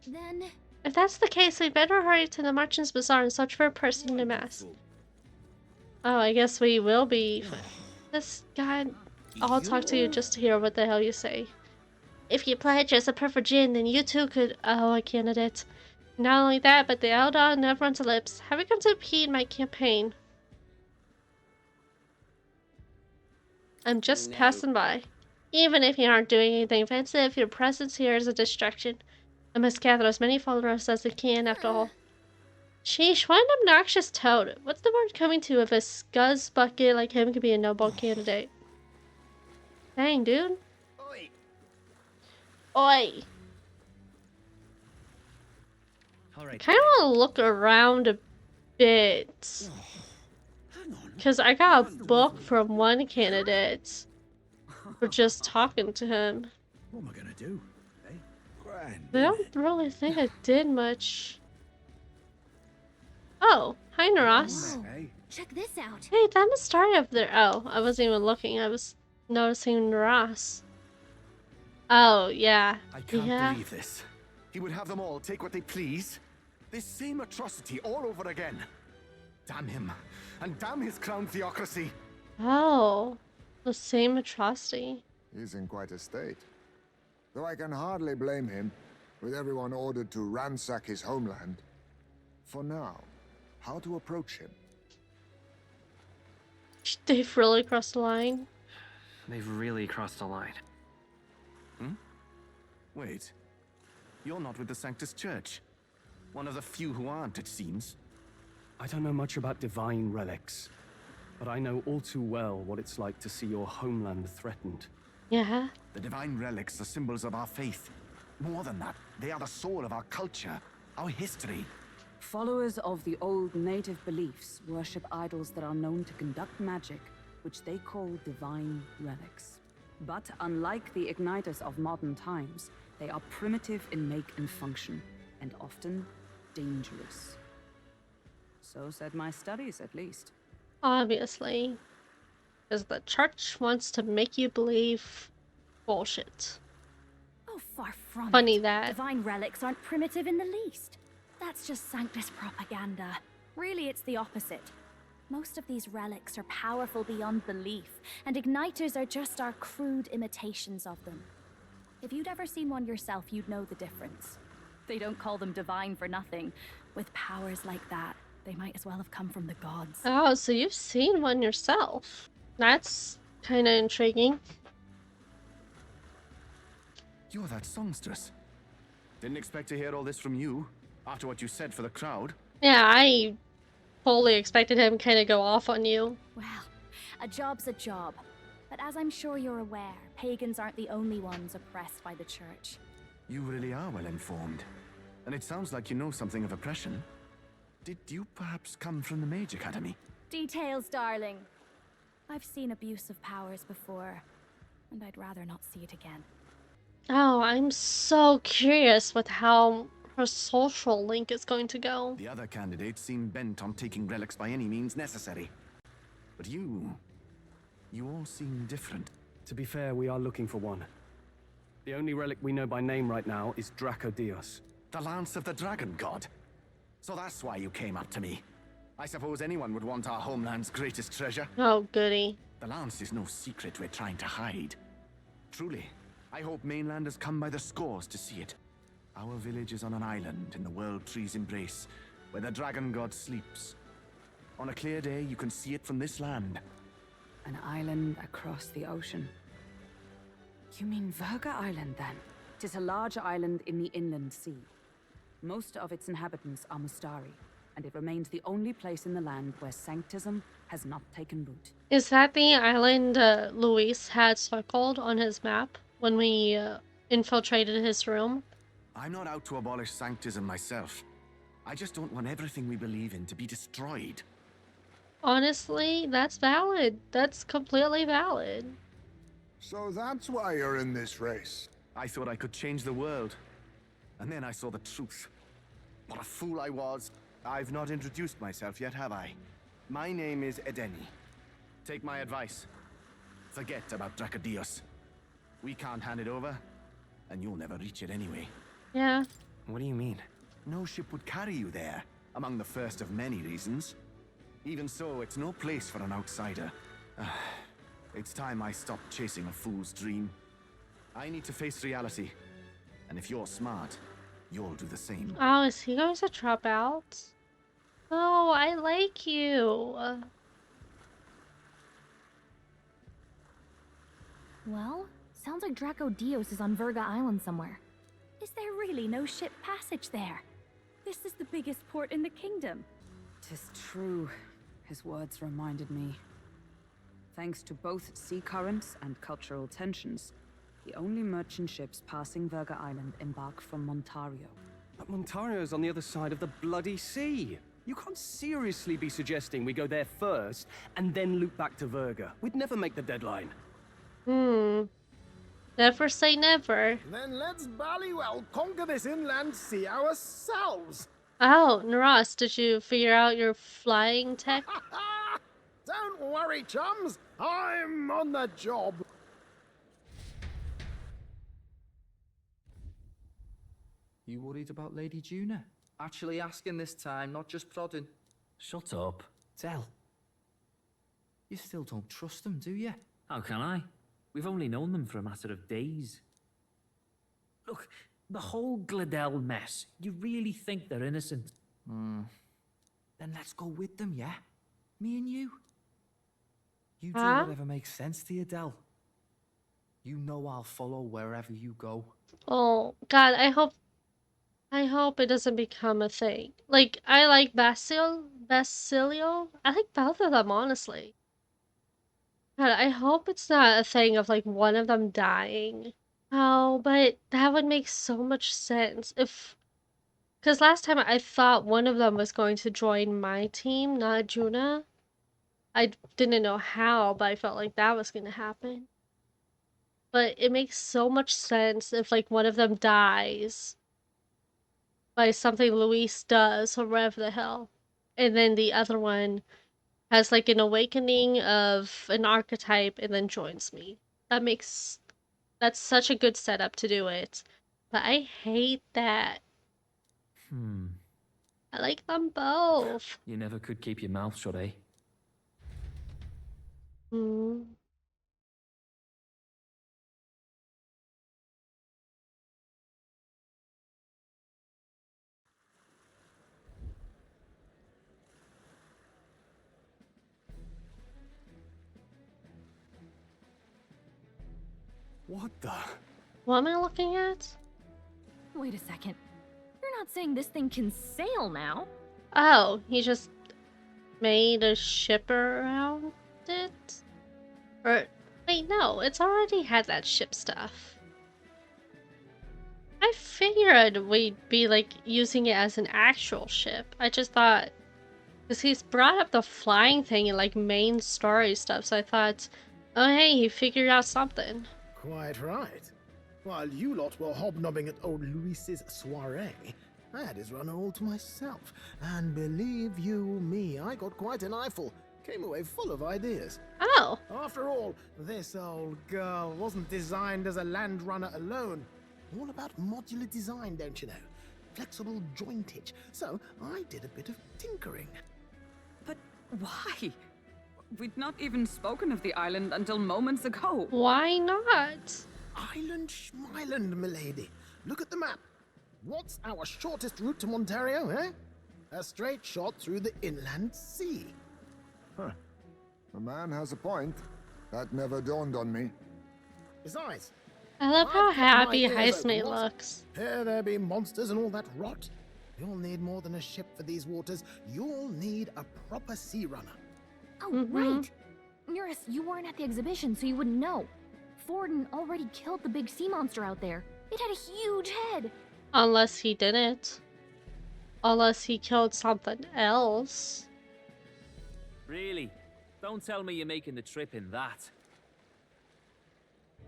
F: Then...
A: If that's the case, we'd better hurry to the Merchant's Bazaar and search for a person in a mask. Oh, I guess we will be... This guy... I'll talk to you just to hear what the hell you say. If you pledge as a perfect Jinn, then you too could... Oh, a candidate. Not only that, but the Eldar never runs lips. Have you come to impede my campaign? I'm just passing by. Even if you aren't doing anything offensive, your presence here is a distraction. I must gather as many followers as I can, after all. Sheesh, what an obnoxious toad. What's the word coming to if a scuzz bucket like him could be a noble candidate? Dang, dude.
C: Oi!
A: Oi! I kind of want to look around a bit. Because I got a book from one candidate for just talking to him.
K: What am I gonna do? Eh? Grand.
A: I don't really think I did much. Oh, hi Naras.
F: Check this out.
A: Hey, that must start up there. Oh, I wasn't even looking. I was noticing Naras. Oh, yeah.
C: I can't believe this. He would have them all take what they please. This same atrocity all over again. Damn him. And damn his crown theocracy.
A: Oh, the same atrocity.
C: He's in quite a state. Though I can hardly blame him, with everyone ordered to ransack his homeland. For now, how to approach him?
A: They've really crossed the line.
S: They've really crossed the line.
C: Hmm? Wait. You're not with the Sanctus Church. One of the few who aren't, it seems.
E: I don't know much about divine relics, but I know all too well what it's like to see your homeland threatened.
A: Yeah.
C: The divine relics are symbols of our faith. More than that, they are the soul of our culture, our history.
D: Followers of the old native beliefs worship idols that are known to conduct magic, which they call divine relics. But unlike the igniters of modern times, they are primitive in make and function, and often dangerous. So said my studies, at least.
A: Obviously. Because the church wants to make you believe bullshit.
F: Oh, far from
A: Funny
F: it.
A: that.
F: Divine relics aren't primitive in the least. That's just Sanctus propaganda. Really, it's the opposite. Most of these relics are powerful beyond belief, and igniters are just our crude imitations of them. If you'd ever seen one yourself, you'd know the difference. They don't call them divine for nothing. With powers like that, they might as well have come from the gods.
A: Oh, so you've seen one yourself. That's kind of intriguing.
C: You're that songstress. Didn't expect to hear all this from you, after what you said for the crowd.
A: Yeah, I fully expected him kind of go off on you.
F: Well, a job's a job. But as I'm sure you're aware, pagans aren't the only ones oppressed by the church.
C: You really are well informed. And it sounds like you know something of oppression. Did you perhaps come from the Mage Academy?
F: Details, darling. I've seen abuse of powers before, and I'd rather not see it again.
A: Oh, I'm so curious with how her social link is going to go.
C: The other candidates seem bent on taking relics by any means necessary. But you all seem different.
E: To be fair, we are looking for one. The only relic we know by name right now is Draco Dios.
C: The Lance of the Dragon God. So that's why you came up to me. I suppose anyone would want our homeland's greatest treasure.
A: Oh, goody.
C: The Lance is no secret we're trying to hide. Truly, I hope mainlanders come by the scores to see it. Our village is on an island in the World Tree's embrace, where the Dragon God sleeps. On a clear day, you can see it from this land.
D: An island across the ocean. You mean Verga Island, then? 'Tis a large island in the inland sea. Most of its inhabitants are Mustari, and it remains the only place in the land where sanctism has not taken root.
A: Is that the island Luis had circled on his map when we infiltrated his room?
C: I'm not out to abolish sanctism myself. I just don't want everything we believe in to be destroyed.
A: Honestly, that's valid. That's completely valid.
C: So that's why you're in this race. I thought I could change the world. And then I saw the truth. What a fool I was. I've not introduced myself yet, have I? My name is Edeni. Take my advice. Forget about Dracodios. We can't hand it over, and you'll never reach it anyway.
A: Yeah.
E: What do you mean?
C: No ship would carry you there, among the first of many reasons. Even so, it's no place for an outsider. It's time I stopped chasing a fool's dream. I need to face reality, and if you're smart, you'll do the same.
A: Oh, is he going to drop out? Oh, I like you.
F: Well, sounds like Dracodios is on Verga Island somewhere. Is there really no ship passage there? This is the biggest port in the kingdom.
D: 'Tis true. His words reminded me. Thanks to both sea currents and cultural tensions, the only merchant ships passing Verga Island embark from Montario.
E: But Montario's on the other side of the bloody sea. You can't seriously be suggesting we go there first and then loop back to Verga. We'd never make the deadline.
A: Never say never.
H: Then let's bally well conquer this inland sea ourselves.
A: Oh, Naras, did you figure out your flying tech?
H: Don't worry, chums. I'm on the job.
Q: You worried about Lady Juna? Actually asking this time, not just prodding.
G: Shut up.
Q: Tell. You still don't trust them, do you?
G: How can I? We've only known them for a matter of days. Look, the whole Gladell mess, you really think they're innocent?
Q: Then let's go with them, yeah? Me and you. You do
A: Huh?
Q: whatever makes sense to you, Del. You know I'll follow wherever you go.
A: Oh, God, I hope it doesn't become a thing. Like, I like Basilio. I like both of them, honestly. God, I hope it's not a thing of, like, one of them dying. Oh, but that would make so much sense if... Because last time I thought one of them was going to join my team, not Juna. I didn't know how, but I felt like that was going to happen. But it makes so much sense if, like, one of them dies by something Luis does or whatever the hell. And then the other one has, like, an awakening of an archetype and then joins me. That's such a good setup to do it. But I hate that. I like them both.
G: You never could keep your mouth shut, eh?
E: What the?
A: What am I looking at?
F: Wait a second. You're not saying this thing can sail now?
A: Oh, he just made a ship around it? Or, wait, no, it's already had that ship stuff. I figured we'd be, like, using it as an actual ship. I just thought, because he's brought up the flying thing in, like, main story stuff, so I thought, oh hey, he figured out something.
H: Quite right. While you lot were hobnobbing at old Luis's soiree, I had his runner all to myself. And believe you me, I got quite an eyeful. Came away full of ideas.
A: Oh.
H: After all, this old girl wasn't designed as a land runner alone. All about modular design, don't you know? Flexible jointage. So I did a bit of tinkering.
D: But why? We'd not even spoken of the island until moments ago.
A: Why not?
H: Island Schmeiland, milady. Look at the map. What's our shortest route to Montario, eh? A straight shot through the inland sea.
C: Huh. The man has a point. That never dawned on me.
H: Besides,
A: I love how happy
H: my ears
A: Heismate
H: open.
A: looks.
H: Here there be monsters and all that rot. You'll need more than a ship for these waters. You'll need a proper sea runner.
F: Oh, right. Eurus, you weren't at the exhibition, so you wouldn't know. Forden already killed the big sea monster out there. It had a huge head.
A: Unless he didn't. Unless he killed something else.
G: Really? Don't tell me you're making the trip in that.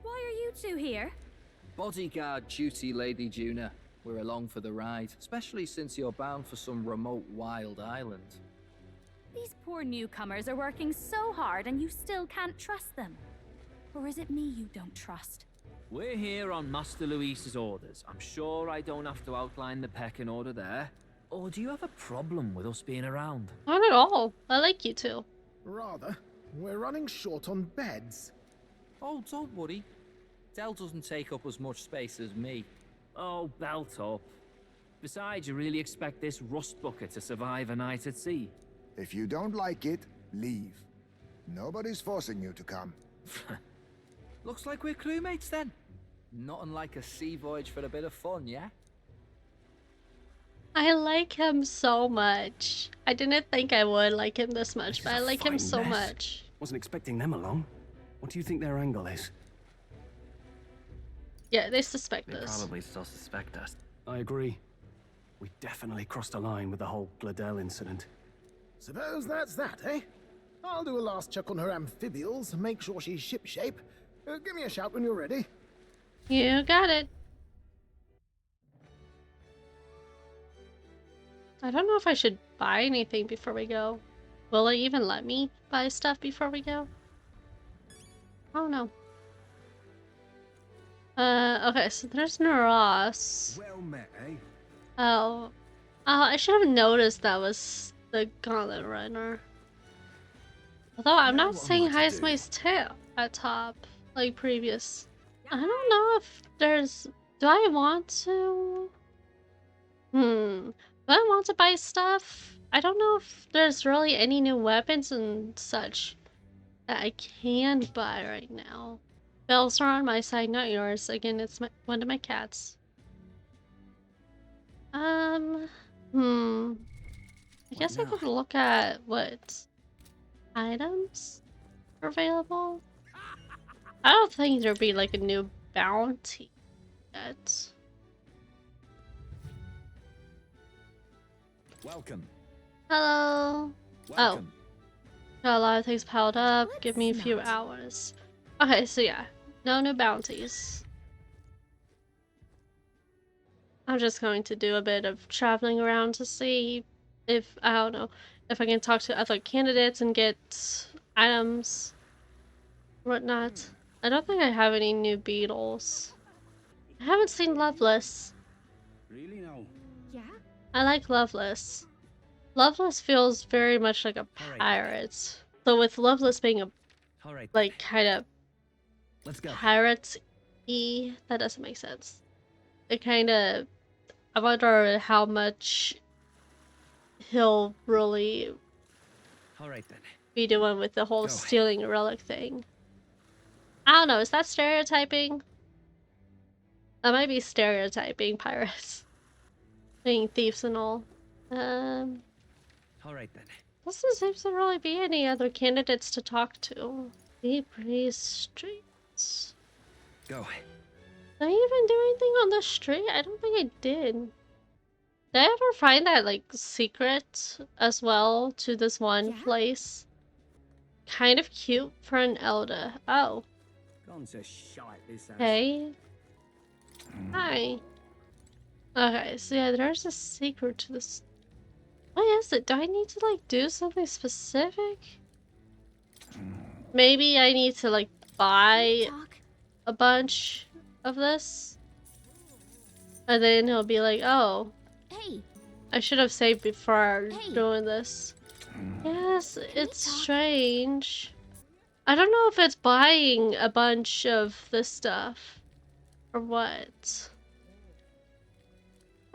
F: Why are you two here?
Q: Bodyguard duty, Lady Juna.
T: we're along for the ride, especially since you're bound for some remote wild island.
F: These poor newcomers are working so hard and you still can't trust them. Or is it me you don't trust?
G: We're here on Master Luis's orders. I'm sure I don't have to outline the pecking order there. Or do you have a problem with us being around?
A: Not at all. I like you two.
H: Rather. We're running short on beds.
T: Oh, don't worry. Del doesn't take up as much space as me.
G: Oh, belt up. Besides, you really expect this rust bucket to survive a night at sea?
C: If you don't like it, leave. Nobody's forcing you to come.
T: Looks like we're crewmates then. Not unlike a sea voyage for a bit of fun, yeah?
A: I like him so much. I didn't think I would like him this much, but I like him so much.
E: Wasn't expecting them along. What do you think their angle is?
A: Yeah, they suspect
S: They
A: us.
S: probably still suspect us.
E: I agree. We definitely crossed a line with the whole Gladel incident.
H: Suppose that's that, eh? I'll do a last check on her amphibials, make sure she's shipshape. Give me a shout when you're ready.
A: You got it. I don't know if I should buy anything before we go. Will it even let me buy stuff before we go? I don't know. Okay, so there's Naros.
K: Well met, eh?
A: Oh. I should have noticed that was the Gauntlet Runner. Although I'm not seeing Heismei's tail at top, like previous. I don't know if there's... Do I want to? Do I want to buy stuff? I don't know if there's really any new weapons and such that I can buy right now. Bells are on my side, not yours. Again, it's one of my cats. I guess I could look at what items are available. I don't think there'd be like a new bounty yet.
I: Welcome.
A: Hello.
I: Welcome.
A: Oh, got a lot of things piled up. Give me a few hours. Okay, so yeah, no new bounties. I'm just going to do a bit of traveling around to see if, I don't know, if I can talk to other candidates and get items, whatnot. I don't think I have any new beetles. I haven't seen Loveless.
L: Really no.
F: Yeah?
A: I like Loveless. Loveless feels very much like a pirate. So with Loveless being a, like, kind of pirate-y, that doesn't make sense. It kind of, I wonder how much he'll really be doing with the whole stealing a relic thing. I don't know, is that stereotyping? That might be stereotyping pirates. Being thieves and all. Doesn't seem to really be any other candidates to talk to. Deep Breeze Streets.
T: Go.
A: Did I even do anything on the street? I don't think I did. Did I ever find that, like, secret as well to this one place? Kind of cute for an elder. Oh.
L: Gone to shite this house.
A: Hey. Hi. Okay, so yeah, there's a secret to this. What is it? Do I need to, like, do something specific? Maybe I need to, like, buy a bunch of this? And then he'll be like, oh.
F: Hey.
A: I should have saved before doing this. Yes, it's strange. I don't know if it's buying a bunch of this stuff. Or what.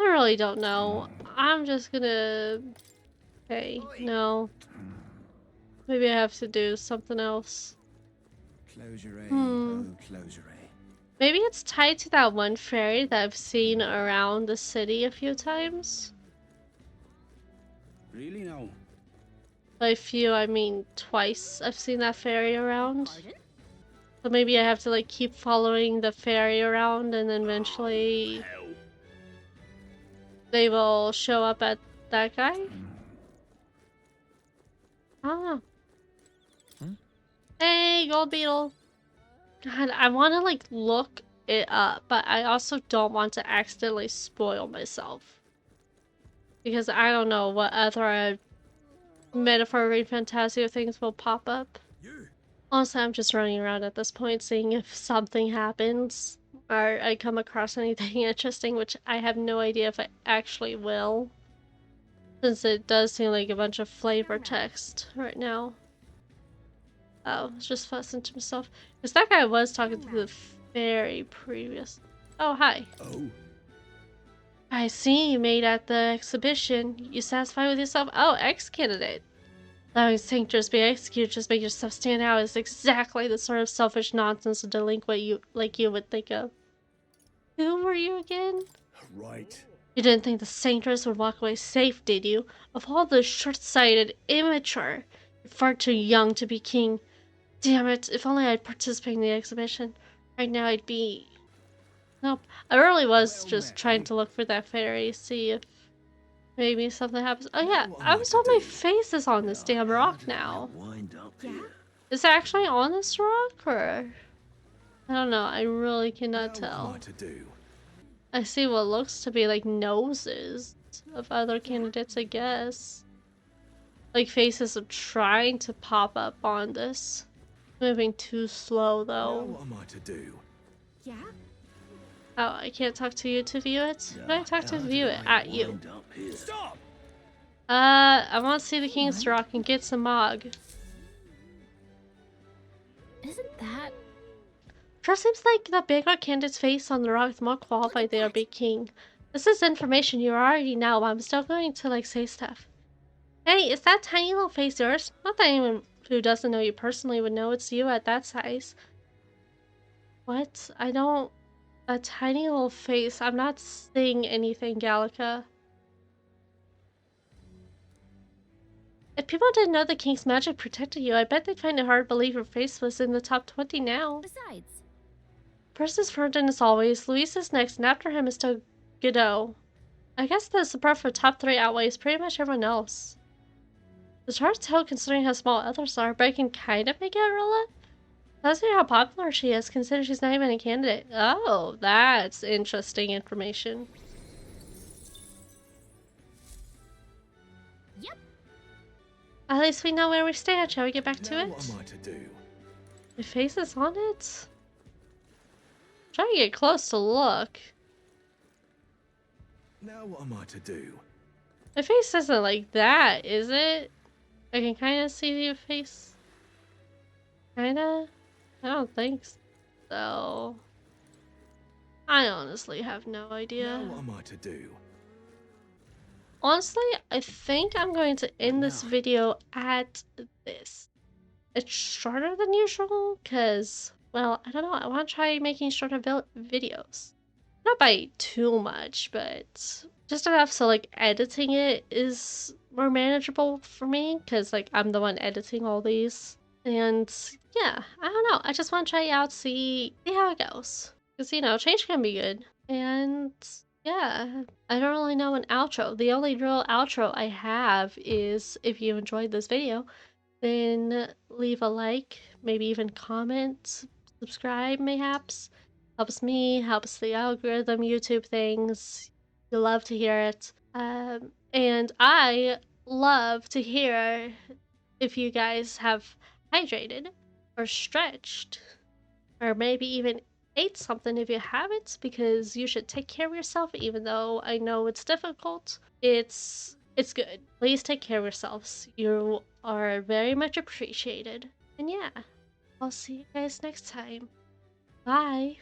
A: I really don't know. I'm just gonna... Okay, no. Maybe I have to do something else. Maybe it's tied to that one fairy that I've seen around the city a few times.
L: Really no.
A: By few, I mean twice I've seen that fairy around. So maybe I have to, like, keep following the fairy around and then eventually they will show up at that guy? Ah. Hey, gold beetle. God, I want to, like, look it up, but I also don't want to accidentally spoil myself. Because I don't know what other Metaphor Refantazio things will pop up. Honestly, I'm just running around at this point seeing if something happens or I come across anything interesting, which I have no idea if I actually will. Since it does seem like a bunch of flavor text right now. Oh, it's just fussing to myself. Because that guy was talking to the fairy previous. Oh, hi.
I: Oh.
A: I see you made at the exhibition. You satisfied with yourself? Oh, ex-candidate. Allowing sanctors be executed just make yourself stand out is exactly the sort of selfish nonsense a delinquent you would think of. Who were you again?
I: Right.
A: You didn't think the sanctress would walk away safe, did you? Of all the short-sighted, immature, you're far too young to be king. Damn it, if only I'd participated in the exhibition. Right now I'd be... Nope. I really was just trying to look for that fairy, see if maybe something happens. Oh yeah, I was told my face is on this damn rock now. Is it actually on this rock, or... I don't know, I really cannot tell. I see what looks to be like noses of other candidates, I guess. Like faces are trying to pop up on this. Moving too slow though.
I: What am I to do?
B: Yeah?
A: Oh, I can't talk to you to view it? Can I talk to view it at you?
K: Stop!
A: I want to see the King's Rock and get some mog.
F: Isn't that...
A: Sure seems like the bigger candidate's face on the rock is more qualified they are be king. This is information you already know, but I'm still going to like say stuff. Hey, is that tiny little face yours? Not that anyone who doesn't know you personally would know it's you at that size. What? I don't... A tiny little face. I'm not seeing anything, Gallica. If people didn't know the king's magic protected you, I bet they'd find it hard to believe your face was in the top 20 now.
F: Besides...
A: First is Ferdinand as always, Luis is next, and after him is still Godot. I guess the support for top 3 outweighs pretty much everyone else. It's hard to tell considering how small others are, but I can kind of make it Rilla. Let's see how popular she is, considering she's not even a candidate. Oh, that's interesting information.
F: Yep.
A: At least we know where we stand. Shall we get back to it?
I: What am I to do?
A: My face is on it? Trying to get close to look.
I: Now what am I to do?
A: My face isn't like that, is it? I can kind of see your face. Kinda? I don't think so. I honestly have no idea.
I: Now what am I to do?
A: Honestly, I think I'm going to end this video at this. It's shorter than usual because, well, I don't know. I want to try making shorter videos. Not by too much, but just enough so like editing it is more manageable for me because like I'm the one editing all these. And yeah, I don't know. I just want to try it out, see how it goes. Because, you know, change can be good. And yeah, I don't really know an outro. The only real outro I have is if you enjoyed this video, then leave a like, maybe even comment, subscribe mayhaps. Helps me, helps the algorithm, YouTube things. You love to hear it. And I love to hear if you guys have hydrated or stretched or maybe even ate something if you haven't, because you should take care of yourself. Even though I know it's difficult, it's good. Please take care of yourselves. You are very much appreciated. And yeah, I'll see you guys next time. Bye.